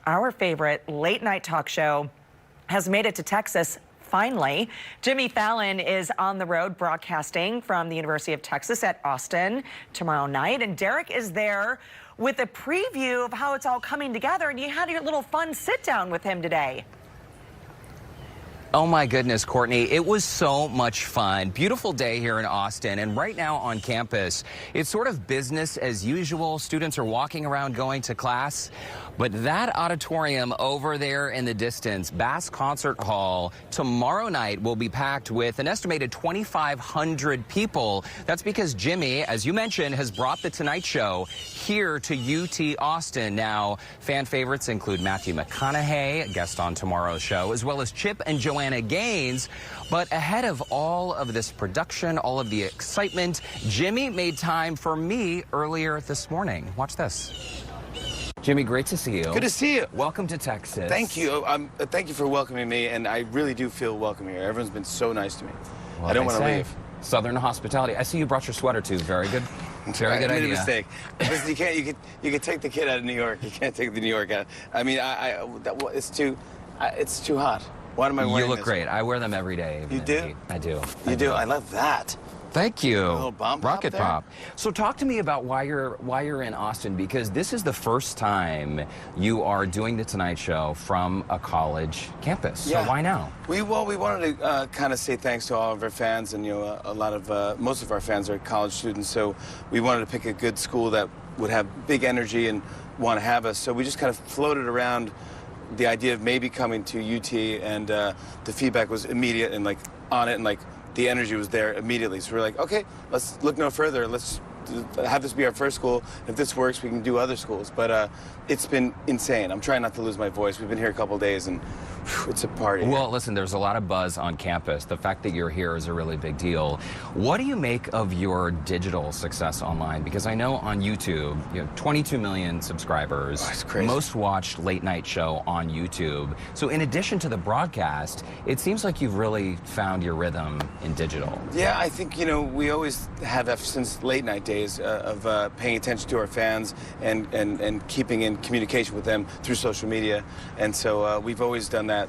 Our favorite late night talk show has made it to Texas. Finally, Jimmy Fallon is on the road broadcasting from the University of Texas at Austin tomorrow night. And Derrick is there with a preview of how it's all coming together. And you had your little fun sit down with him today. Oh my goodness, Courtney, it was so much fun. Beautiful day here in Austin, and right now on campus, it's sort of business as usual. Students are walking around going to class, but that auditorium over there in the distance, Bass Concert Hall, tomorrow night will be packed with an estimated 2,500 people. That's because Jimmy, as you mentioned, has brought The Tonight Show here to UT Austin. Now, fan favorites include Matthew McConaughey, a guest on tomorrow's show, as well as Chip and Joanna Gaines. But ahead of all of this production, all of the excitement, Jimmy made time for me earlier this morning. Watch this. Jimmy, great to see you. Good to see you. Welcome to Texas. Thank you. Thank you for welcoming me, and I really do feel welcome here. Everyone's been so nice to me. Well, I don't want to leave. Southern hospitality. I see you brought your sweater too. Very good. Very good idea. I made a mistake. Listen, you can take the kid out of New York. You can't take the New York out. I mean, it's too hot. Why am I wearing this? You look great. I wear them every day. You do? I do. You do? I love that. Thank you. A little bomb pop Rocket there? pop. So talk to me about why you're in Austin, because this is the first time you are doing The Tonight Show from a college campus. Yeah. So why now? We wanted to kind of say thanks to all of our fans, and most of our fans are college students. So we wanted to pick a good school that would have big energy and want to have us. So we just kind of floated around the idea of maybe coming to UT, and the feedback was immediate and on it, and the energy was there immediately. So we're like, okay, let's look no further. Let's have this be our first school. If this works, we can do other schools. But it's been insane. I'm trying not to lose my voice. We've been here a couple of days, and whew, it's a party. Well, listen, there's a lot of buzz on campus. The fact that you're here is a really big deal. What do you make of your digital success online? Because I know on YouTube, you have 22 million subscribers. Oh, that's crazy. Most watched late night show on YouTube. So in addition to the broadcast, it seems like you've really found your rhythm in digital. Yeah, I think, we always have that since late night days of paying attention to our fans and keeping in communication with them through social media. And so we've always done that.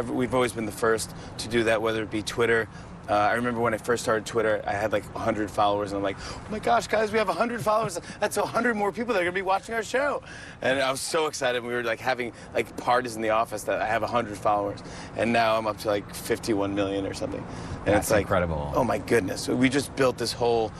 We've always been the first to do that, whether it be Twitter. I remember when I first started Twitter, I had 100 followers, and I'm like, oh my gosh, guys, we have 100 followers. That's 100 more people that are going to be watching our show. And I was so excited. We were having parties in the office that I have 100 followers. And now I'm up to 51 million or something. And That's it's incredible. Oh my goodness. We just built this whole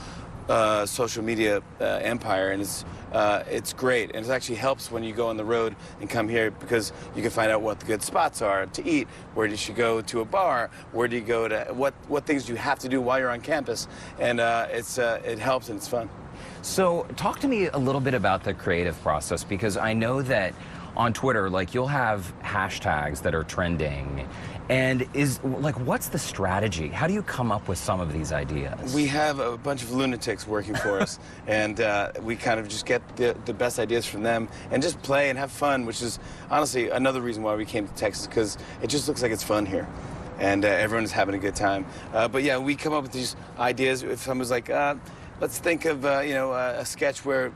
social media empire, and it's great, and it actually helps when you go on the road and come here, because you can find out what the good spots are to eat, where you should go to a bar, where do you go to, what things you have to do while you're on campus, and it helps and it's fun. So talk to me a little bit about the creative process, because I know that on Twitter, you'll have hashtags that are trending. And what's the strategy? How do you come up with some of these ideas? We have a bunch of lunatics working for us, and we kind of just get the best ideas from them and just play and have fun, which is honestly another reason why we came to Texas, because it just looks like it's fun here. And everyone is having a good time. But yeah, we come up with these ideas. If someone's like, let's think of a sketch where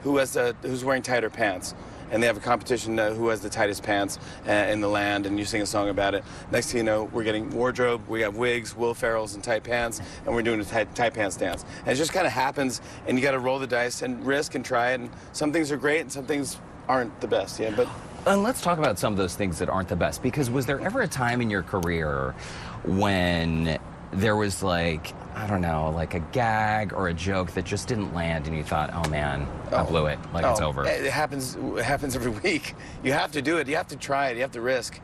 who's wearing tighter pants, and they have a competition who has the tightest pants in the land, and you sing a song about it. Next thing you know, we're getting wardrobe, we have wigs, Will Ferrell's, and tight pants, and we're doing a tight pants dance. And it just kind of happens, and you got to roll the dice and risk and try it. And some things are great, and some things aren't the best. Yeah, but. And let's talk about some of those things that aren't the best, because was there ever a time in your career when there was I don't know, a gag or a joke that just didn't land, and you thought, oh man, I blew it, it's over? It happens every week. You have to do it. You have to try it. You have to risk.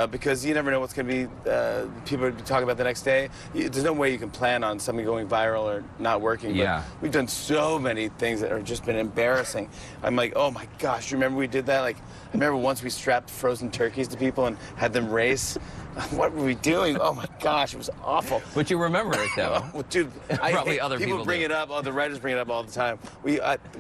Because you never know what's going to be, people are talking about the next day. There's no way you can plan on something going viral or not working. But yeah. We've done so many things that have just been embarrassing. I'm like, oh my gosh, you remember we did that? I remember once we strapped frozen turkeys to people and had them race. What were we doing? Oh my gosh, it was awful. But you remember it, though. Well, dude, Probably other people bring do. it up. The writers bring it up all the time. We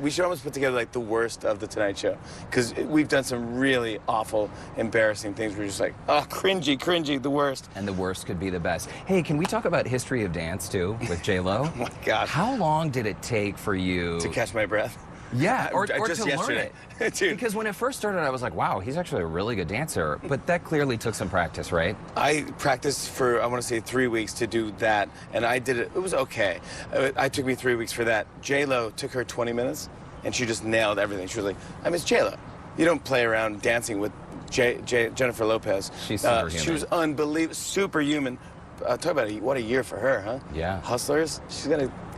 should almost put together the worst of the Tonight Show, because we've done some really awful, embarrassing things. We're just oh, cringy, the worst. And the worst could be the best. Hey, can we talk about History of Dance too with J-Lo? Oh my gosh. How long did it take for you to catch my breath? Yeah, or just to yesterday. learn it. Dude. Because when it first started, I was like, wow, he's actually a really good dancer. But that clearly took some practice, right? I practiced for, I want to say, 3 weeks to do that, and I did it. It was okay. It took me 3 weeks for that. J-Lo took her 20 minutes, and she just nailed everything. She was like, I mean, it's J-Lo. You don't play around dancing with Jennifer Lopez. She's superhuman. She was unbelievable, superhuman. Talk about what a year for her, huh? Yeah. Hustlers.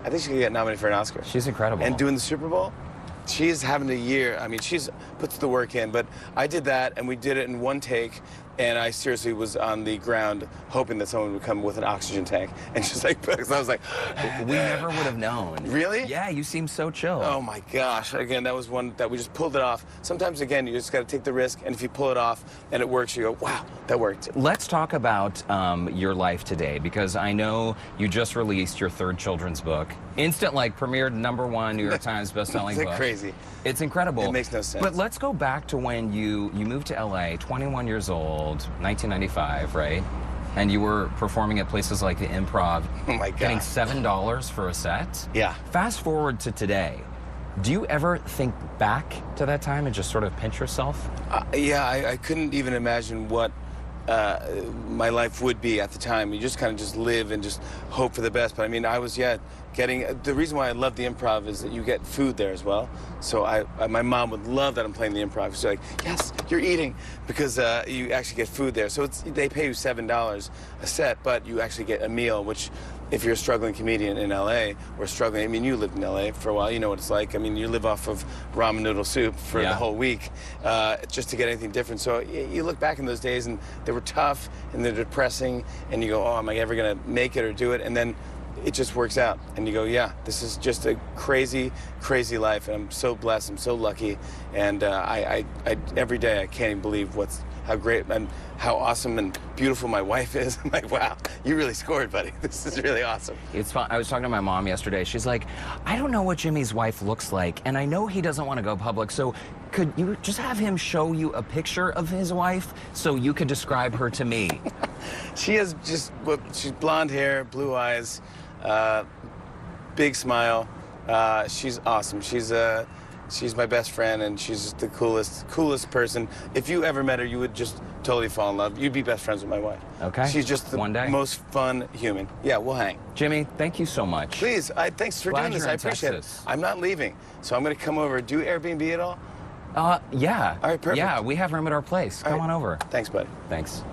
I think she could get nominated for an Oscar. She's incredible. And doing the Super Bowl, she's having a year. I mean, she's puts the work in. But I did that, and we did it in one take. And I seriously was on the ground hoping that someone would come with an oxygen tank. And just like, because I was like, we never would have known. Really? Yeah, you seem so chill. Oh my gosh. Again, that was one that we just pulled it off. Sometimes, again, you just got to take the risk. And if you pull it off and it works, you go, wow, that worked. Let's talk about your life today, because I know you just released your third children's book. Instant, premiered #1 New York Times bestselling Is it book. crazy? It's incredible. It makes no sense. But let's go back to when you moved to LA, 21 years old, 1995, right? And you were performing at places like the Improv. Oh my God. Getting $7 for a set. Yeah. Fast forward to today. Do you ever think back to that time and just sort of pinch yourself? Yeah, I couldn't even imagine what my life would be at the time. You just kind of just live and just hope for the best. But I mean, I was, getting, the reason why I love the Improv is that you get food there as well. So my mom would love that I'm playing the Improv. She's like, yes, you're eating, because you actually get food there. So they pay you $7 a set, but you actually get a meal, which if you're a struggling comedian in LA or struggling, I mean, you lived in LA for a while, you know what it's like. I mean, you live off of ramen noodle soup for the whole week just to get anything different. So you look back in those days and they were tough and they're depressing, and you go, oh, am I ever gonna make it or do it? And then it just works out, and you go, yeah, this is just a crazy, crazy life, and I'm so blessed, I'm so lucky, and I every day I can't even believe how great and how awesome and beautiful my wife is. I'm like, wow, you really scored, buddy. This is really awesome. It's fun. I was talking to my mom yesterday. She's like, I don't know what Jimmy's wife looks like, and I know he doesn't want to go public, so could you just have him show you a picture of his wife so you could describe her to me? She has she's blonde hair, blue eyes, big smile. She's awesome. She's my best friend, and she's just the coolest person. If you ever met her, you would just totally fall in love. You'd be best friends with my wife. Okay. She's just the One day. most fun human. Yeah, we'll hang. Jimmy, thank you so much. Please, thanks for Glad doing this. you're I in appreciate Texas. it. I'm not leaving, so I'm going to come over. Do Airbnb at all? Yeah. All right, perfect. Yeah, we have room at our place. Come on over. Thanks, buddy. Thanks.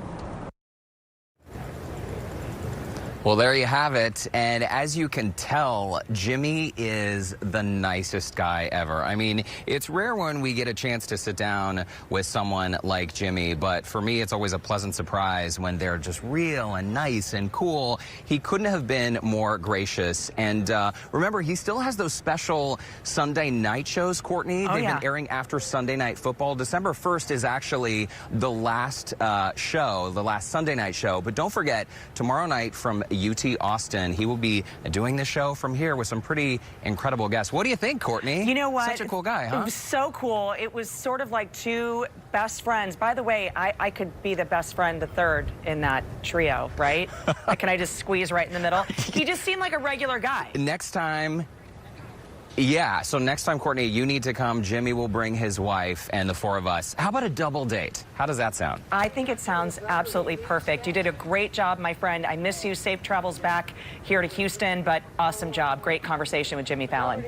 Well, there you have it. And as you can tell, Jimmy is the nicest guy ever. I mean, it's rare when we get a chance to sit down with someone like Jimmy, but for me, it's always a pleasant surprise when they're just real and nice and cool. He couldn't have been more gracious. And remember, he still has those special Sunday night shows, Courtney. They've been airing after Sunday Night Football. December 1st is actually the last show, the last Sunday night show. But don't forget, tomorrow night from UT Austin, he will be doing the show from here with some pretty incredible guests. What do you think, Courtney? You know what? Such a cool guy, huh? It was so cool. It was sort of like two best friends. By the way, I could be the best friend, the third in that trio, right? Can I just squeeze right in the middle? He just seemed like a regular guy. Next time... Yeah, so next time, Courtney, you need to come. Jimmy will bring his wife and the four of us. How about a double date? How does that sound? I think it sounds absolutely perfect. You did a great job, my friend. I miss you. Safe travels back here to Houston, but awesome job. Great conversation with Jimmy Fallon.